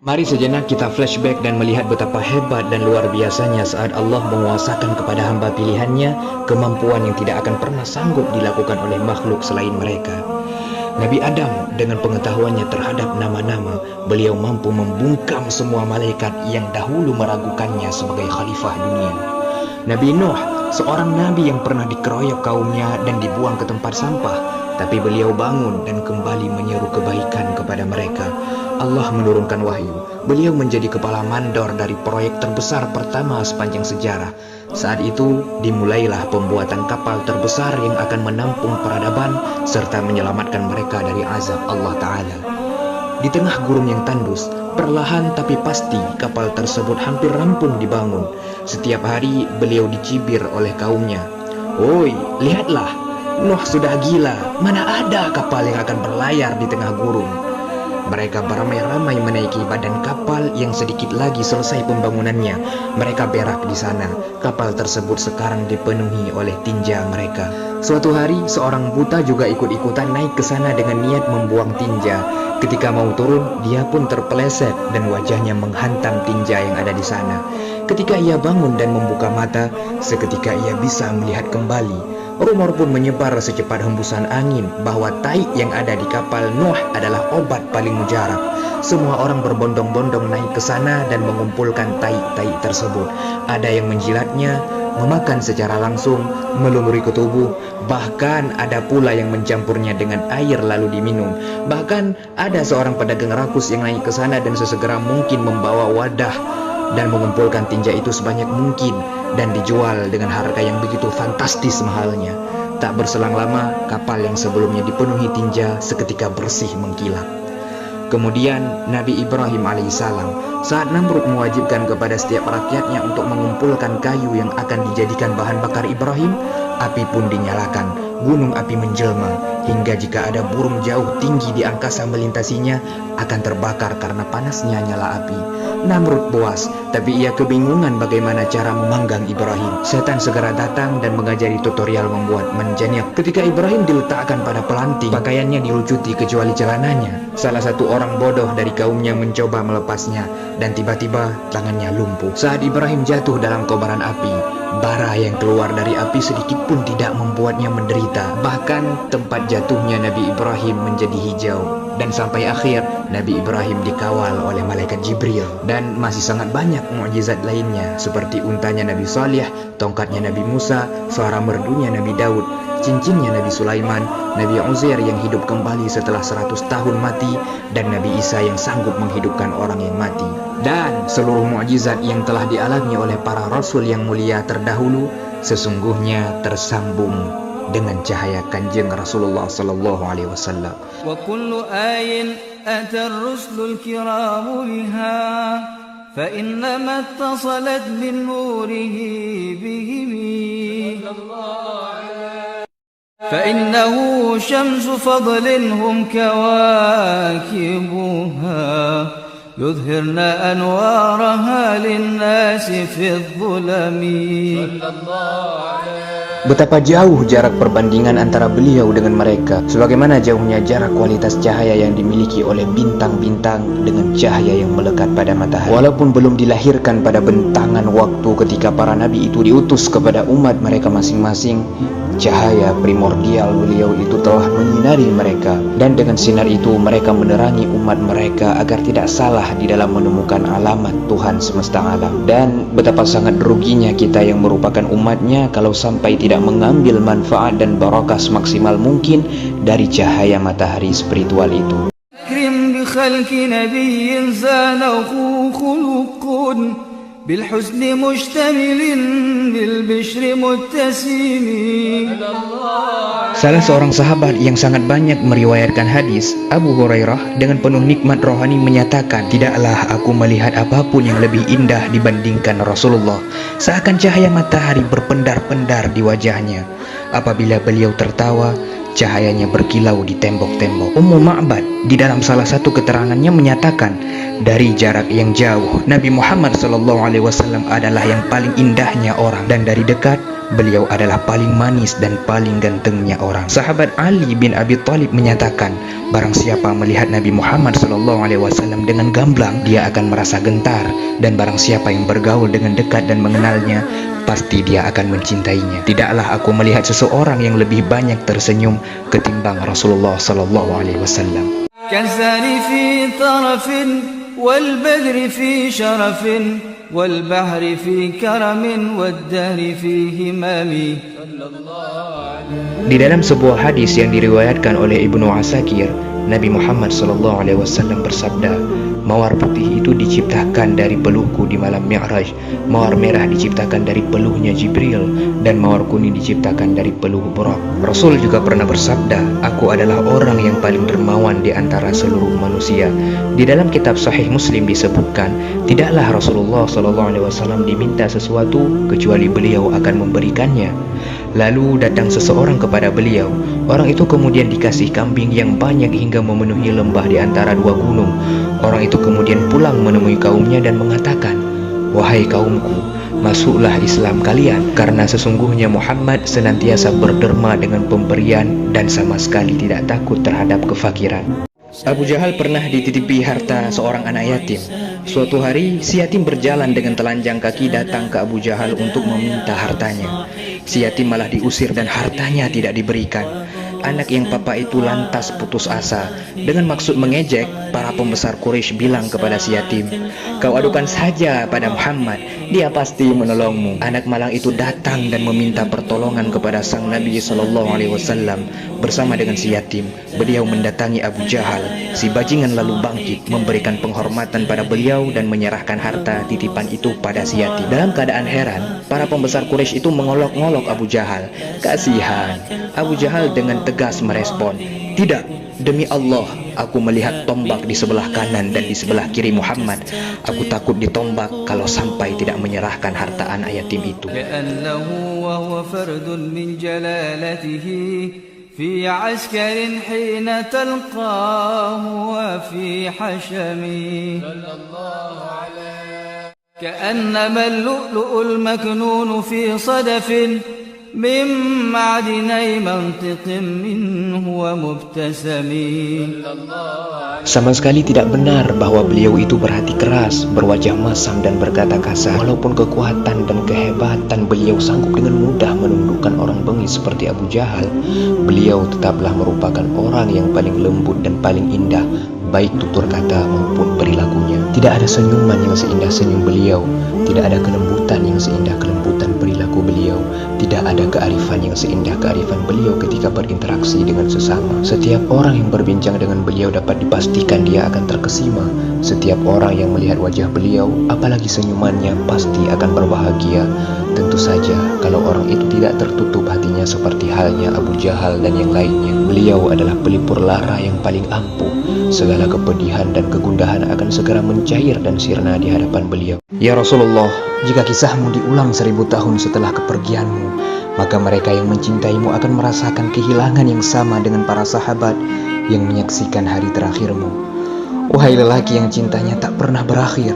Mari sejenak kita flashback dan melihat betapa hebat dan luar biasanya saat Allah menguasakan kepada hamba pilihannya kemampuan yang tidak akan pernah sanggup dilakukan oleh makhluk selain mereka. Nabi Adam dengan pengetahuannya terhadap nama-nama, beliau mampu membungkam semua malaikat yang dahulu meragukannya sebagai khalifah dunia. Nabi Nuh, seorang nabi yang pernah dikeroyok kaumnya dan dibuang ke tempat sampah, tapi beliau bangun dan kembali menyeru kebaikan kepada mereka. Allah menurunkan wahyu. Beliau menjadi kepala mandor dari proyek terbesar pertama sepanjang sejarah. Saat itu dimulailah pembuatan kapal terbesar yang akan menampung peradaban serta menyelamatkan mereka dari azab Allah Ta'ala. Di tengah gurun yang tandus, perlahan tapi pasti kapal tersebut hampir rampung dibangun. Setiap hari beliau dicibir oleh kaumnya. "Oi, lihatlah, Nuh sudah gila, mana ada kapal yang akan berlayar di tengah gurun." Mereka beramai-ramai menaiki badan kapal yang sedikit lagi selesai pembangunannya. Mereka berak di sana. Kapal tersebut sekarang dipenuhi oleh tinja mereka. Suatu hari, seorang buta juga ikut-ikutan naik ke sana dengan niat membuang tinja. Ketika mau turun, dia pun terpeleset dan wajahnya menghantam tinja yang ada di sana. Ketika ia bangun dan membuka mata, seketika ia bisa melihat kembali. Rumor pun menyebar secepat hembusan angin bahwa tai yang ada di kapal Nuh adalah obat paling mujarab. Semua orang berbondong-bondong naik ke sana dan mengumpulkan tai-tai tersebut. Ada yang menjilatnya, memakan secara langsung, melumuri ke tubuh, bahkan ada pula yang mencampurnya dengan air lalu diminum. Bahkan ada seorang pedagang rakus yang naik ke sana dan sesegera mungkin membawa wadah dan mengumpulkan tinja itu sebanyak mungkin dan dijual dengan harga yang begitu fantastis mahalnya. Tak berselang lama, kapal yang sebelumnya dipenuhi tinja seketika bersih mengkilap. Kemudian Nabi Ibrahim alaihissalam, saat Namrud mewajibkan kepada setiap rakyatnya untuk mengumpulkan kayu yang akan dijadikan bahan bakar Ibrahim, api pun dinyalakan, gunung api menjelma, hingga jika ada burung jauh tinggi di angkasa melintasinya, akan terbakar karena panasnya nyala api. Namrud puas, tapi ia kebingungan bagaimana cara memanggang Ibrahim. Setan segera datang dan mengajari tutorial membuat menjaniak. Ketika Ibrahim diletakkan pada pelanting, pakaiannya dilucuti kecuali celananya. Salah satu orang bodoh dari kaumnya mencoba melepasnya, dan tiba-tiba tangannya lumpuh. Saat Ibrahim jatuh dalam kobaran api, bara yang keluar dari api sedikit pun tidak membuatnya menderita. Bahkan tempat jatuhnya Nabi Ibrahim menjadi hijau. Dan sampai akhir, Nabi Ibrahim dikawal oleh malaikat Jibril. Dan masih sangat banyak mukjizat lainnya, seperti untanya Nabi Saleh, tongkatnya Nabi Musa, suara merdunya Nabi Daud, cincinnya Nabi Sulaiman, Nabi Uzair yang hidup kembali setelah 100 tahun mati, dan Nabi Isa yang sanggup menghidupkan orang yang mati. Dan seluruh mukjizat yang telah dialami oleh para rasul yang mulia terdahulu sesungguhnya tersambung dengan cahaya kanjeng Rasulullah sallallahu alaihi wasallam. Wa kullu ayin ata ar-rusulul kiram biha fa innama ittasalat min nurihi bihim fa innahu shamsu fadlin hum kawakibuha yudhhirna anwaraha lin-nasi fi adh-dhulami. Betapa jauh jarak perbandingan antara beliau dengan mereka, sebagaimana jauhnya jarak kualitas cahaya yang dimiliki oleh bintang-bintang dengan cahaya yang melekat pada matahari. Walaupun belum dilahirkan pada bentangan waktu ketika para nabi itu diutus kepada umat mereka masing-masing, cahaya primordial beliau itu telah menyinari mereka, dan dengan sinar itu mereka menerangi umat mereka agar tidak salah di dalam menemukan alamat Tuhan semesta alam. Dan betapa sangat ruginya kita yang merupakan umatnya kalau sampai tidak mengambil manfaat dan barakah semaksimal mungkin dari cahaya matahari spiritual itu. Krim bi khalqi nabiyyin zanahu khuluqun bil husni mustamilin bil bishri muttasimi. Salah seorang sahabat yang sangat banyak meriwayatkan hadis, Abu Hurairah, dengan penuh nikmat rohani menyatakan, "Tidaklah aku melihat apapun yang lebih indah dibandingkan Rasulullah. Seakan cahaya matahari berpendar-pendar di wajahnya. Apabila beliau tertawa, cahayanya berkilau di tembok-tembok." Ummu Ma'bad di dalam salah satu keterangannya menyatakan, dari jarak yang jauh, Nabi Muhammad SAW adalah yang paling indahnya orang, dan dari dekat beliau adalah paling manis dan paling gantengnya orang. Sahabat Ali bin Abi Thalib menyatakan, Barang siapa melihat Nabi Muhammad SAW dengan gamblang, dia akan merasa gentar. Dan barang siapa yang bergaul dengan dekat dan mengenalnya, pasti dia akan mencintainya. Tidaklah aku melihat seseorang yang lebih banyak tersenyum ketimbang Rasulullah SAW. كالزاني في طرف والبدر في شرف والبحر في كرم والدهر في همام. Di dalam sebuah hadis yang diriwayatkan oleh Ibnu Asakir, Nabi Muhammad SAW bersabda, mawar putih itu diciptakan dari peluhku di malam Mi'raj, mawar merah diciptakan dari peluhnya Jibril, dan mawar kuning diciptakan dari peluh Burak. Rasul juga pernah bersabda, aku adalah orang yang paling dermawan di antara seluruh manusia. Di dalam kitab Sahih Muslim disebutkan, tidaklah Rasulullah SAW diminta sesuatu kecuali beliau akan memberikannya. Lalu datang seseorang kepada beliau. Orang itu kemudian dikasih kambing yang banyak hingga memenuhi lembah di antara dua gunung. Orang itu kemudian pulang menemui kaumnya dan mengatakan, wahai kaumku, masuklah Islam kalian, karena sesungguhnya Muhammad senantiasa berderma dengan pemberian dan sama sekali tidak takut terhadap kefakiran. Abu Jahal pernah dititipi harta seorang anak yatim. Suatu hari, si yatim berjalan dengan telanjang kaki datang ke Abu Jahal untuk meminta hartanya. Si yatim malah diusir dan hartanya tidak diberikan. Anak yang papa itu lantas putus asa. Dengan maksud mengejek, para pembesar Quraisy bilang kepada si yatim, kau adukan saja pada Muhammad, dia pasti menolongmu. Anak malang itu datang dan meminta pertolongan kepada sang Nabi SAW bersama dengan si yatim. Beliau mendatangi Abu Jahal. Si bajingan lalu bangkit, memberikan penghormatan pada beliau dan menyerahkan harta titipan itu pada si yatim. Dalam keadaan heran, para pembesar Quraisy itu mengolok-ngolok Abu Jahal. Kasihan. Abu Jahal dengan tegas merespon, tidak, demi Allah, aku melihat tombak di sebelah kanan dan di sebelah kiri Muhammad. Aku takut ditombak kalau sampai tidak menyerahkan harta anak yatim itu. في عسكر حين تلقاه وفي حشمي كأنما اللؤلؤ المكنون في صدف من معدني منطق منه ومبتسمي. Sama sekali tidak benar bahwa beliau itu berhati keras, berwajah masam dan berkata kasar. Walaupun kekuatan dan kehebatan beliau sanggup dengan mudah menundukkan orang bengis seperti Abu Jahal, beliau tetaplah merupakan orang yang paling lembut dan paling indah, baik tutur kata maupun perilakunya. Tidak ada senyuman yang seindah senyum beliau, tidak ada kelembutan yang seindah kelembutan perilaku beliau, tidak ada kearifan yang seindah kearifan beliau ketika berinteraksi dengan sesama. Setiap orang yang berbincang dengan beliau dapat dipastikan dia akan terkesima. Setiap orang yang melihat wajah beliau, apalagi senyumannya, pasti akan berbahagia. Tentu saja kalau orang itu tidak tertutup hatinya seperti halnya Abu Jahal dan yang lainnya. Beliau adalah pelipur lara yang paling ampuh. Segala kepedihan dan kegundahan akan segera mencair dan sirna di hadapan beliau. Ya Rasulullah, jika kisahmu diulang 1000 tahun setelah kepergianmu, maka mereka yang mencintaimu akan merasakan kehilangan yang sama dengan para sahabat yang menyaksikan hari terakhirmu. Wahai lelaki yang cintanya tak pernah berakhir,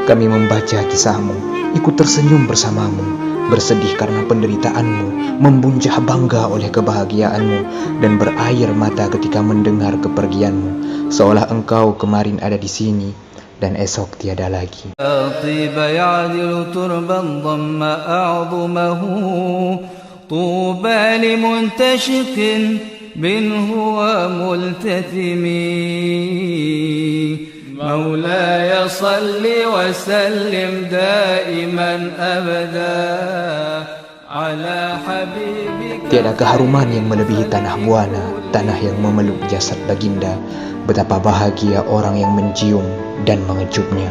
kami membaca kisahmu, ikut tersenyum bersamamu, bersedih karena penderitaanmu, membuncah bangga oleh kebahagiaanmu, dan berair mata ketika mendengar kepergianmu, seolah engkau kemarin ada di sini dan esok tiada lagi. مولاي صل وسلم دائما أبدا على حبيبك. Tiada keharuman yang melebihi tanah buana, tanah yang memeluk jasad baginda. Betapa bahagia orang yang mencium dan mengecupnya.